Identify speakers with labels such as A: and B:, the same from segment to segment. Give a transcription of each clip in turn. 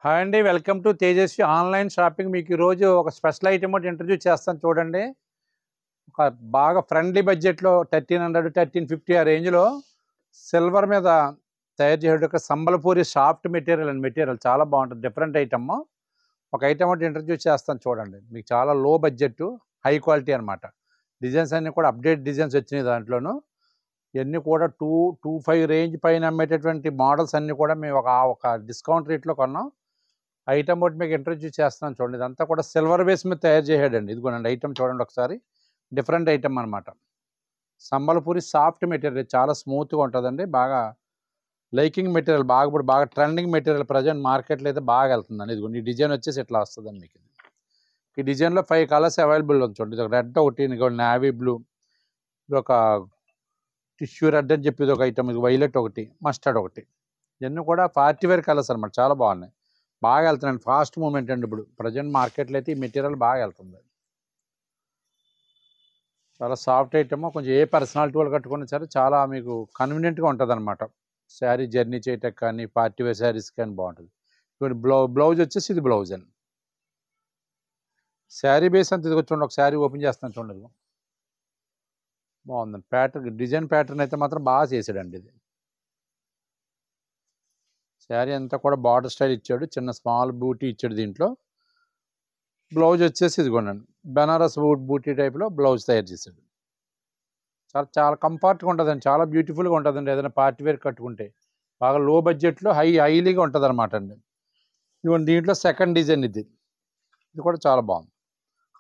A: Hi అండి, welcome to Tejasvi online shopping. మీకు ఈరోజు ఒక స్పెషల్ ఐటమ్ ఒకటి ఇంట్రడ్యూస్ చేస్తాను చూడండి. ఒక బాగా ఫ్రెండ్లీ బడ్జెట్లో 1300 1350 ఆ రేంజ్లో సిల్వర్ మీద తయారు చేసే ఒక సంబలపూరి సాఫ్ట్ మెటీరియల్ అండి. మెటీరియల్ చాలా బాగుంటుంది, డిఫరెంట్ ఐటమ్. ఒక ఐటమ్ ఒకటి ఇంట్రడ్యూస్ చేస్తాను చూడండి. మీకు చాలా లో బడ్జెట్ హై క్వాలిటీ అనమాట. డిజైన్స్ అన్నీ కూడా అప్డేట్ డిజైన్స్ వచ్చినాయి దాంట్లోనూ. ఇవన్నీ కూడా 225 రేంజ్ పైన అమ్మేటటువంటి మోడల్స్ అన్నీ కూడా మేము ఒక డిస్కౌంట్ రేట్లో కొన్నాం. ఐటమ్ ఒకటి మీకు ఇంట్రడ్యూస్ చేస్తున్నాను చూడండి. ఇదంతా కూడా సిల్వర్ బేస్ మీద తయారు చేసాడండి. ఇదిగోనండి ఐటమ్ చూడండి ఒకసారి. డిఫరెంట్ ఐటమ్ అనమాట. సంబలపూరి సాఫ్ట్ మెటీరియల్ చాలా స్మూత్గా ఉంటుందండి. బాగా లైకింగ్ మెటీరియల్, బాగా ట్రెండింగ్ మెటీరియల్ ప్రజెంట్ మార్కెట్లో అయితే బాగా వెళ్తుందండి. ఇదిగోండి ఈ డిజైన్ వచ్చేసి ఇట్లా వస్తుందండి మీకు. ఈ డిజైన్లో 5 కలర్స్ అవైలబుల్ ఉంది చూడండి. ఇది ఒక రెడ్ ఒకటి, ఇదిగోండి నావీ బ్లూ, ఇది ఒక టిష్యూ రెడ్ అని చెప్పి ఇది ఒక ఐటమ్, ఇది వైలెట్ ఒకటి, మస్టర్డ్ ఒకటి. ఇవన్నీ కూడా పార్టీ వేర్ కలర్స్ అనమాట. చాలా బాగున్నాయి, బాగా వెళ్తున్నాయండి. ఫాస్ట్ మూమెంట్ అండి. ఇప్పుడు ప్రజెంట్ మార్కెట్లో అయితే ఈ మెటీరియల్ బాగా వెళ్తుంది. చాలా సాఫ్ట్ ఐటమ్. కొంచెం ఏ పర్సనాలిటీ వాళ్ళు కట్టుకున్నా సరే చాలా మీకు కన్వీనియంట్గా ఉంటుంది అనమాట. శారీ జర్నీ చేయటం కానీ, పార్టీ వేర్ శారీస్ కానీ బాగుంటుంది. ఇప్పుడు బ్లౌజ్ వచ్చేసి ఇది బ్లౌజ్ అండి. శారీ బేస్ అంతా ఇది చూడండి. ఒక శారీ ఓపెన్ చేస్తాను చూడండి. బాగుందండి ప్యాటర్న్, డిజైన్ ప్యాటర్న్ అయితే మాత్రం బాగా చేసాడండి. ఇది శారీ అంతా కూడా బార్డర్ స్టైల్ ఇచ్చాడు, చిన్న స్మాల్ బూటీ ఇచ్చాడు. దీంట్లో బ్లౌజ్ వచ్చేసి ఇదిగోండి బెనారస్ బూటీ టైప్లో బ్లౌజ్ తయారు చేశాడు. చాలా చాలా కంఫర్ట్గా ఉంటుందండి, చాలా బ్యూటిఫుల్గా ఉంటుందండి. ఏదైనా పార్టీ వేర్ కట్టుకుంటే బాగా లో బడ్జెట్లో హైలీగా ఉంటుంది అనమాట అండి. ఇదిగోండి దీంట్లో సెకండ్ డిజైన్ ఇది కూడా చాలా బాగుంది.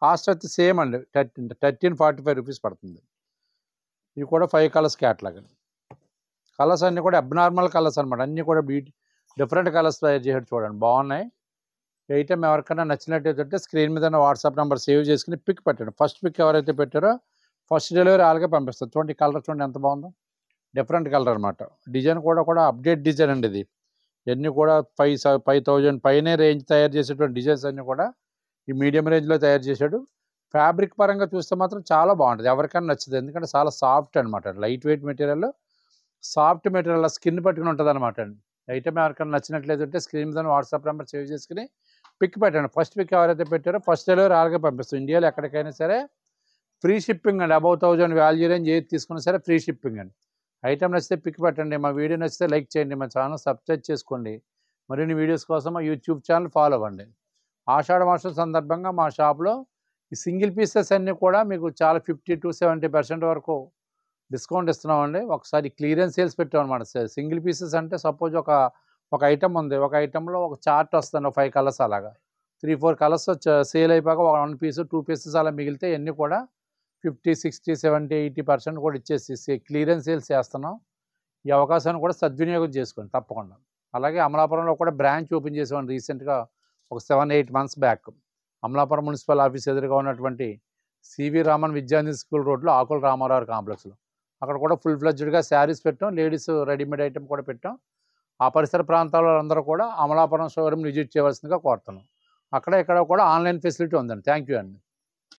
A: కాస్ట్ అయితే సేమ్ అండి, 1345 రూపీస్ పడుతుంది. ఇది కూడా 5 కలర్స్ క్యాట్లాగ్. కలర్స్ అన్నీ కూడా అబ్నార్మల్ కలర్స్ అనమాట. అన్నీ కూడా డిఫరెంట్ కలర్స్ తయారు చేసాడు చూడండి, బాగున్నాయి. ఐటమ్ ఎవరికైనా నచ్చినట్టయితే స్క్రీన్ మీద వాట్సాప్ నెంబర్ సేవ్ చేసుకుని పిక్ పెట్టండి. ఫస్ట్ పిక్ ఎవరైతే పెట్టారో ఫస్ట్ డెలివరీ అలాగే పంపిస్తారు. చూడండి కలర్ చూడండి ఎంత బాగుందో, డిఫరెంట్ కలర్ అనమాట. డిజైన్ కూడా అప్డేట్ డిజైన్ అండి. ఇది ఇవన్నీ కూడా 5,000 పైనే రేంజ్ తయారు చేసేటువంటి డిజైన్స్ అన్నీ కూడా ఈ మీడియం రేంజ్లో తయారు చేశాడు. ఫ్యాబ్రిక్ పరంగా చూస్తే మాత్రం చాలా బాగుంటుంది, ఎవరికైనా నచ్చుతుంది. ఎందుకంటే చాలా సాఫ్ట్ అనమాట, light weight material, soft material, skin పట్టుకుని ఉంటుంది అనమాట అండి. ఐటమ్ ఎవరికైనా నచ్చినట్లయితే స్క్రీన్ మీద వాట్సాప్ నెంబర్ సేవ్ చేసుకుని పిక్ పెట్టండి. ఫస్ట్ పిక్ ఎవరైతే పెట్టారో ఫస్ట్ డెలివరీ అలాగే పంపిస్తాం. ఇండియాలో ఎక్కడికైనా సరే ఫ్రీ షిప్పింగ్ అండి. అబౌవ్ 1000 వాల్యూ రేంజ్ ఏది తీసుకున్నా సరే ఫ్రీ షిప్పింగ్ అండి. ఐటమ్ నచ్చితే పిక్ పెట్టండి. మా వీడియో నచ్చితే లైక్ చేయండి, మా ఛానల్ సబ్స్క్రైబ్ చేసుకోండి. మరిన్ని వీడియోస్ కోసం మా యూట్యూబ్ ఛానల్ ఫాలో అవ్వండి. ఆషాఢ మాసం సందర్భంగా మా షాప్లో ఈ సింగిల్ పీసెస్ అన్నీ కూడా మీకు చాలా 50 to 70% వరకు డిస్కౌంట్ ఇస్తున్నామండి. ఒకసారి క్లియరెన్స్ సేల్స్ పెట్టామన్నమాట. సింగిల్ పీసెస్ అంటే సపోజ్ ఒక ఐటమ్ ఉంది, ఒక ఐటెంలో ఒక చార్ట్ వస్తుంది, 5 కలర్స్ అలాగా 3-4 కలర్స్ సేల్ అయిపోయాక 1 పీస్ 2 పీసెస్ అలా మిగిలితే అన్నీ కూడా 50, 60, 70, 80% కూడా ఇచ్చేసి క్లియరెన్స్ సేల్స్ చేస్తున్నాం. ఈ అవకాశాన్ని కూడా సద్వినియోగం చేసుకోండి తప్పకుండా. అలాగే అమలాపురంలో కూడా బ్రాంచ్ ఓపెన్ చేసామండి రీసెంట్గా, ఒక 7-8 months back. Amalapuram municipal office ఎదురుగా ఉన్నటువంటి సివి రామన్ విద్యార్థి స్కూల్ రోడ్లో ఆకుల రామారావు కాంప్లెక్స్లో అక్కడ కూడా ఫుల్ ఫ్లెడ్జ్డ్గా శారీస్ పెట్టాం, లేడీస్ రెడీమేడ్ ఐటమ్ కూడా పెట్టాం. ఆ పరిసర ప్రాంతాల అందరూ కూడా అమలాపురం షోరూమ్ విజిట్ చేయవలసిందిగా కోరుతున్నాం. అక్కడ ఇక్కడ కూడా ఆన్లైన్ ఫెసిలిటీ ఉందండి. థ్యాంక్ యూ అండి.